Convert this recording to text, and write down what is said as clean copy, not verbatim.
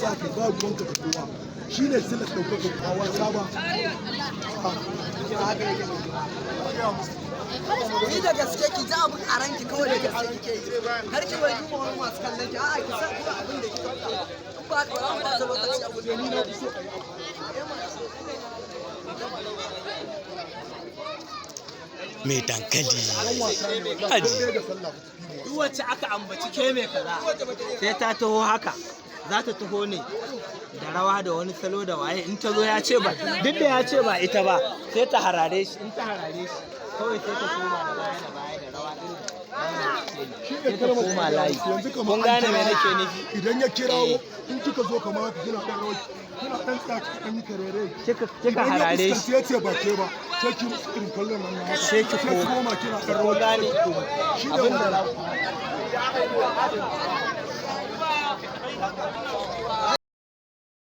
za ka ba ruwanka da kowa shi ne sila ɗaukaka kawa saba ni da gaske ki ji abin a ranki kawai da gaske kike yi har ki bai duba wani masu kallon ki a'a ki san kuma abin da kike faɗa in ba ka ba ba ta lokaci a guje ni na fi so mai dankali haji duk wacce aka ambaci ke mai kaza sai ta taho haka za ta taho ne da rawa da wani salo da waye in ta zo ya ce ba duk da ya ce ba ita ba sai ta harare shi in ta harare shi kawai sai ta koma da baya da baya da rawa din sai ta koma layi kun gane me nake nufi idan ya kirawo in kika zo kamar haka kina ɗan rawar kina ɗan tsaki ɗan yi karere kika harare shi sai ce ba ke ba sai ki irin kallon nan haka sai ki koma kina ɗan kun rawar gane abin da